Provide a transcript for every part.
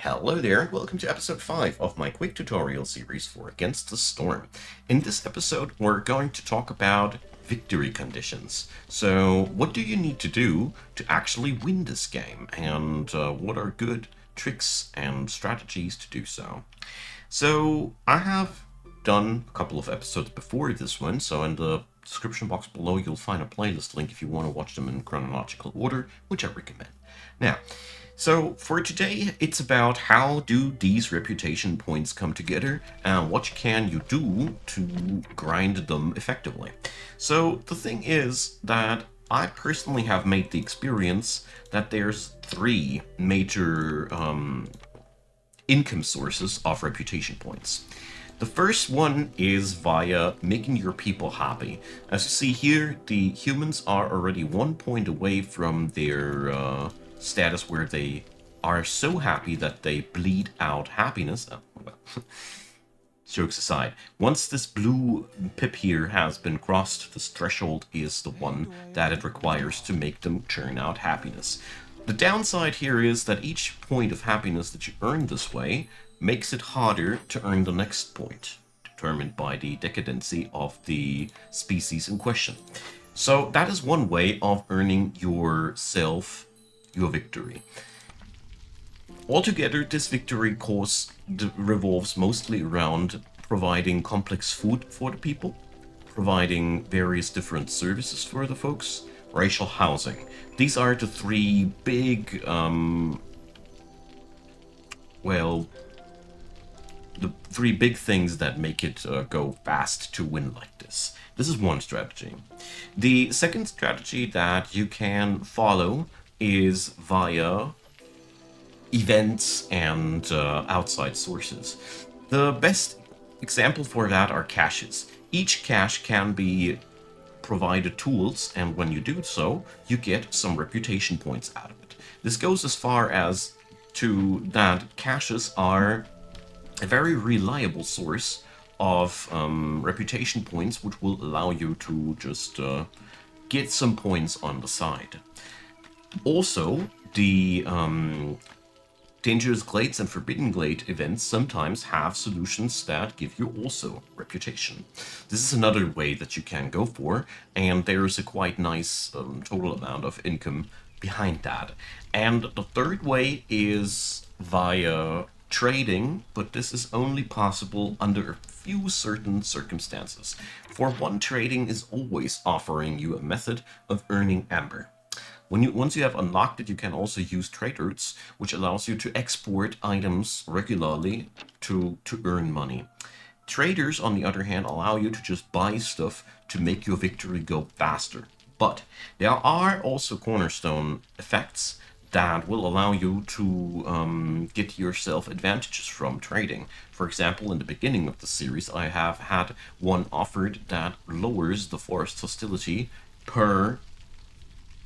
Hello there, welcome to episode 5 of my quick tutorial series for Against the Storm. In this episode, we're going to talk about victory conditions. So, what do you need to do to actually win this game, and what are good tricks and strategies to do so? So, I have done a couple of episodes before this one, so in the description box below you'll find a playlist link if you want to watch them in chronological order, which I recommend. Now, so for today, it's about how do these reputation points come together and what can you do to grind them effectively. So the thing is that I personally have made the experience that there's three major income sources of reputation points. The first one is via making your people happy. As you see here, the humans are already 1 point away from their status where they are so happy that they bleed out happiness. Oh, well, jokes aside, once this blue pip here has been crossed, this threshold is the one that it requires to make them churn out happiness. The downside here is that each point of happiness that you earn this way makes it harder to earn the next point, determined by the decadency of the species in question. So that is one way of earning yourself your victory. Altogether, this victory course revolves mostly around providing complex food for the people, providing various different services for the folks, racial housing. These are the three big, the three big things that make it go fast to win like this. This is one strategy. The second strategy that you can follow is via events and outside sources. The best example for that are caches. Each cache can be provided tools, and when you do so, you get some reputation points out of it. This goes as far as to that caches are a very reliable source of reputation points, which will allow you to just get some points on the side. Also, the Dangerous Glades and Forbidden Glade events sometimes have solutions that give you also reputation. This is another way that you can go for, and there is a quite nice total amount of income behind that. And the third way is via trading, but this is only possible under a few certain circumstances. For one, trading is always offering you a method of earning amber. Once you have unlocked it, you can also use trade routes, which allows you to export items regularly to earn money. Traders, on the other hand, allow you to just buy stuff to make your victory go faster. But there are also cornerstone effects that will allow you to get yourself advantages from trading. For example, in the beginning of the series, I have had one offered that lowers the forest hostility per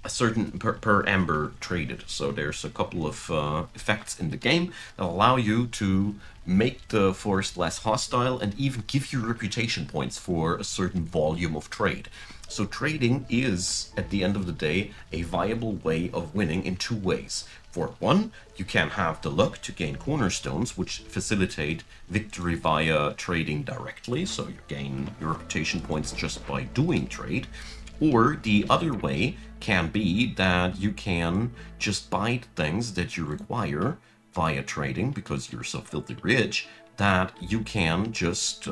a certain per amber traded. So there's a couple of effects in the game that allow you to make the forest less hostile and even give you reputation points for a certain volume of trade. So trading is, at the end of the day, a viable way of winning in two ways. For one, you can have the luck to gain cornerstones, which facilitate victory via trading directly, so you gain your reputation points just by doing trade. Or the other way can be that you can just buy things that you require via trading because you're so filthy rich that you can just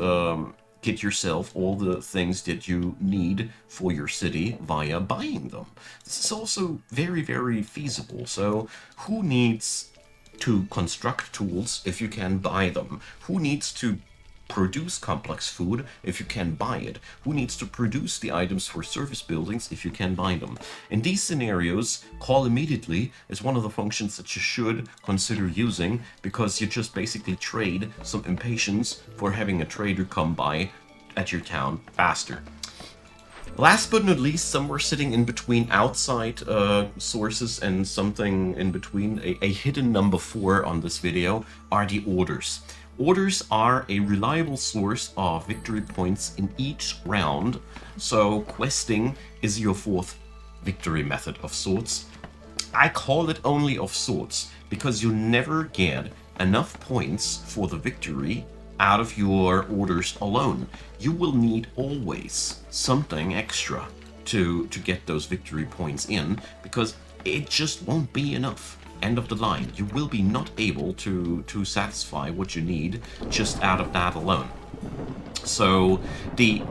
get yourself all the things that you need for your city via buying them. This is also very, very feasible. So who needs to construct tools if you can buy them? Who needs to produce complex food if you can buy it? Who needs to produce the items for service buildings if you can buy them? In these scenarios, call immediately is one of the functions that you should consider using, because you just basically trade some impatience for having a trader come by at your town faster. Last but not least, somewhere sitting in between outside sources and something in between, a hidden number 4 on this video, are the orders. Orders are a reliable source of victory points in each round, so questing is your fourth victory method of sorts. I call it only of sorts because you never get enough points for the victory out of your orders alone. You will need always something extra to get those victory points in, because it just won't be enough. End of the line. You will be not able to satisfy what you need just out of that alone. So the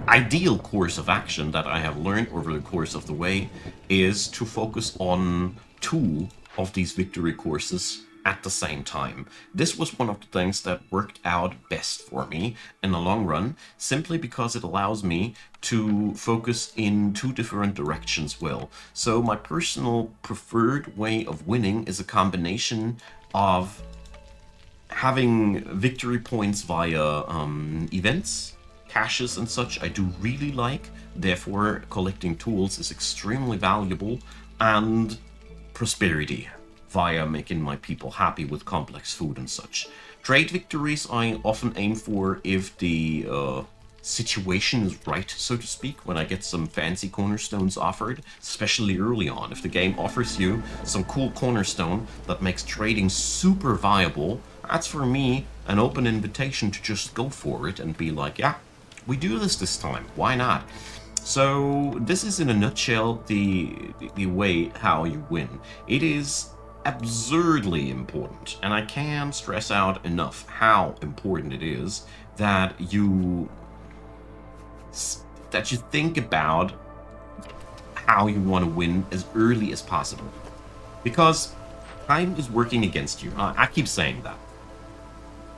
ideal course of action that I have learned over the course of the way is to focus on two of these victory courses at the same time. This was one of the things that worked out best for me in the long run, simply because it allows me to focus in two different directions well. So my personal preferred way of winning is a combination of having victory points via events, caches and such. I do really like. Therefore, collecting tools is extremely valuable. And prosperity via making my people happy with complex food and such. Trade victories I often aim for if the situation is right, so to speak, when I get some fancy cornerstones offered, especially early on. If the game offers you some cool cornerstone that makes trading super viable, that's for me an open invitation to just go for it and be like, yeah, we do this time, why not? So this is in a nutshell the way how you win. It is absurdly important, and I can't stress out enough how important it is that you think about how you want to win as early as possible, because time is working against you. I keep saying that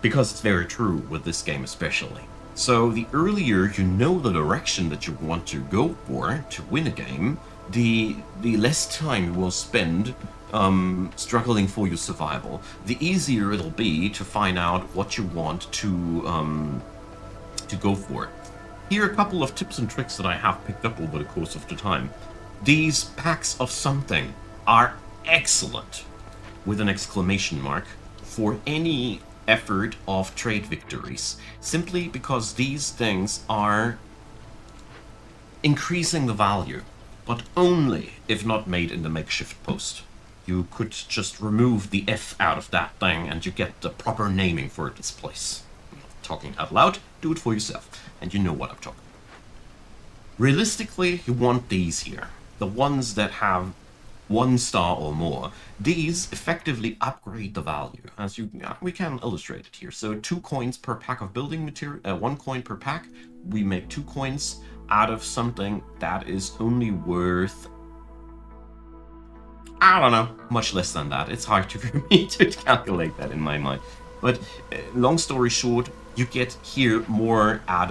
because it's very true with this game especially. So the earlier you know the direction that you want to go for to win a game, the less time you will spend struggling for your survival. The easier it'll be to find out what you want to go for. Here are a couple of tips and tricks that I have picked up over the course of the time. These packs of something are excellent, with an exclamation mark, for any effort of trade victories, simply because these things are increasing the value, but only if not made in the makeshift post. You could just remove the F out of that thing and you get the proper naming for this place. I'm not talking out loud, do it for yourself, and you know what I'm talking about. Realistically, you want these here, the ones that have 1 star or more. These effectively upgrade the value, as we can illustrate it here. So 2 coins per pack of building material, 1 coin per pack. We make 2 coins out of something that is only worth, I don't know, much less than that. It's hard for me to calculate that in my mind. But long story short, you get here more out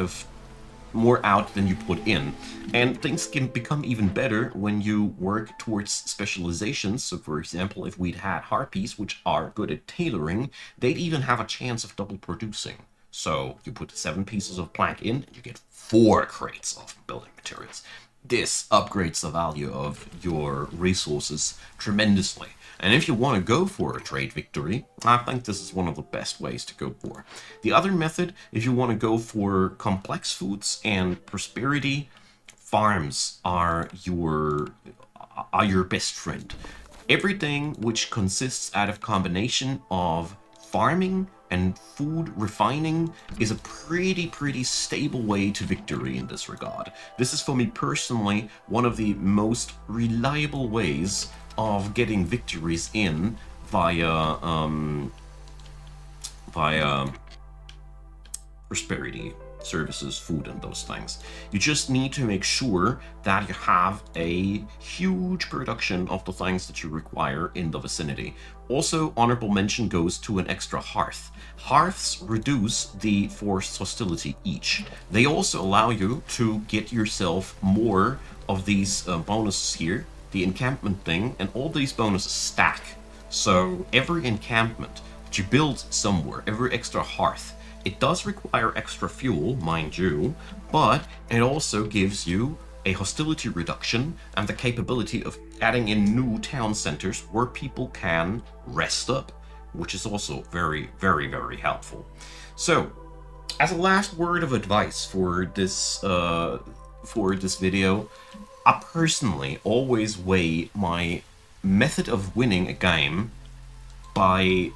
than you put in. And things can become even better when you work towards specializations. So for example, if we'd had harpies, which are good at tailoring, they'd even have a chance of double producing. So you put 7 pieces of plank in, and you get 4 crates of building materials. This upgrades the value of your resources tremendously. And if you want to go for a trade victory, I think this is one of the best ways to go for. The other method, if you want to go for complex foods and prosperity, farms are your best friend. Everything which consists out of combination of farming and food refining is a pretty stable way to victory in this regard. This is, for me personally, one of the most reliable ways of getting victories in via prosperity, services, food, and those things. You just need to make sure that you have a huge production of the things that you require in the vicinity. Also, honorable mention goes to an extra hearth. Hearths reduce the forced hostility each. They also allow you to get yourself more of these bonuses here, the encampment thing, and all these bonuses stack. So every encampment that you build somewhere, every extra hearth, it does require extra fuel, mind you, but it also gives you a hostility reduction and the capability of adding in new town centers where people can rest up, which is also very helpful. So, as a last word of advice for this video, I personally always weigh my method of winning a game by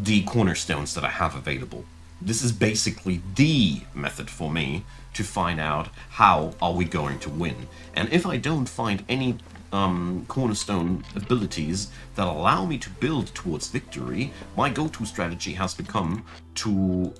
the cornerstones that I have available. This is basically the method for me to find out how are we going to win. And if I don't find any cornerstone abilities that allow me to build towards victory, my go-to strategy has become to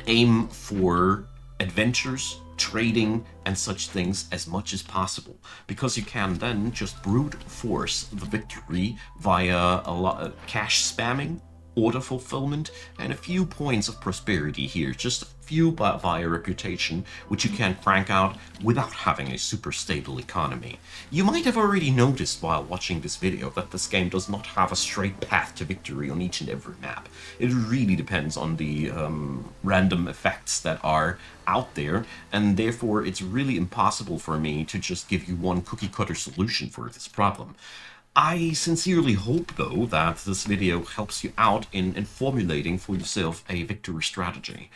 aim for adventures, trading, and such things as much as possible, because you can then just brute force the victory via a lot of cash spamming, order fulfillment, and a few points of prosperity here, just a few via reputation, which you can crank out without having a super stable economy. You might have already noticed while watching this video that this game does not have a straight path to victory on each and every map. It really depends on the random effects that are out there, and therefore it's really impossible for me to just give you one cookie cutter solution for this problem. I sincerely hope, though, that this video helps you out in formulating for yourself a victory strategy.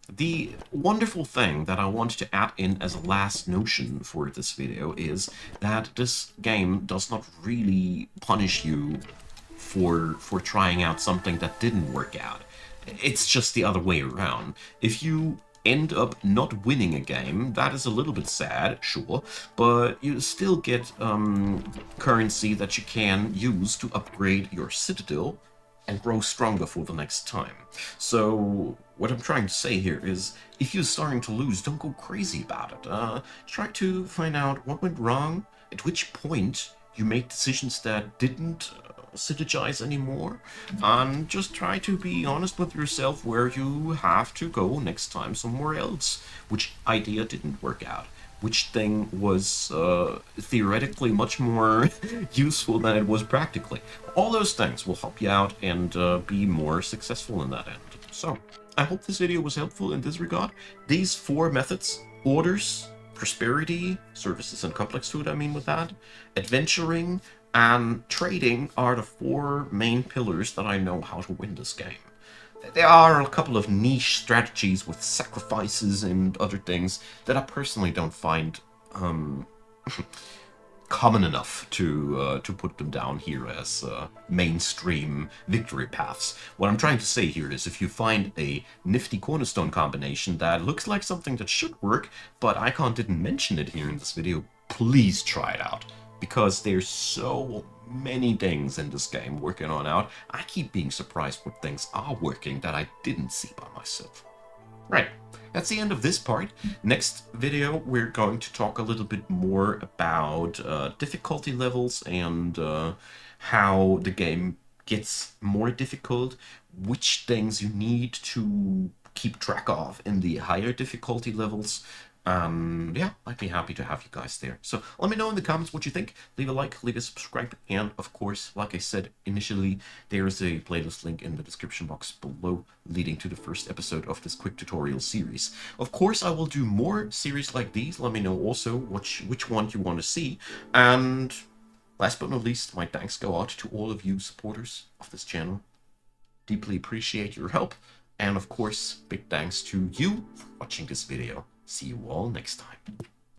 The wonderful thing that I want to add in as a last notion for this video is that this game does not really punish you for trying out something that didn't work out. It's just the other way around. If you end up not winning a game, that is a little bit sad, sure, but you still get currency that you can use to upgrade your citadel and grow stronger for the next time. So what I'm trying to say here is, if you're starting to lose, don't go crazy about it. Try to find out what went wrong, at which point you made decisions that didn't synergize anymore, and just try to be honest with yourself where you have to go next time somewhere else. Which idea didn't work out? Which thing was theoretically much more useful than it was practically? All those things will help you out and be more successful in that end. So, I hope this video was helpful in this regard. These 4 methods: orders, prosperity, services and complex food, I mean with that, adventuring, and trading are the 4 main pillars that I know how to win this game. There are a couple of niche strategies with sacrifices and other things that I personally don't find common enough to put them down here as mainstream victory paths. What I'm trying to say here is, if you find a nifty cornerstone combination that looks like something that should work, but Icon didn't mention it here in this video, please try it out. Because there's so many things in this game working on out. I keep being surprised what things are working that I didn't see by myself. Right, that's the end of this part. Next video, we're going to talk a little bit more about difficulty levels and how the game gets more difficult, which things you need to keep track of in the higher difficulty levels. Yeah, I'd be happy to have you guys there. So let me know in the comments what you think. Leave a like, leave a subscribe, and of course, like I said initially, there is a playlist link in the description box below leading to the first episode of this quick tutorial series. Of course, I will do more series like these. Let me know also which one you want to see. And last but not least, my thanks go out to all of you supporters of this channel. Deeply appreciate your help. And of course, big thanks to you for watching this video. See you all next time.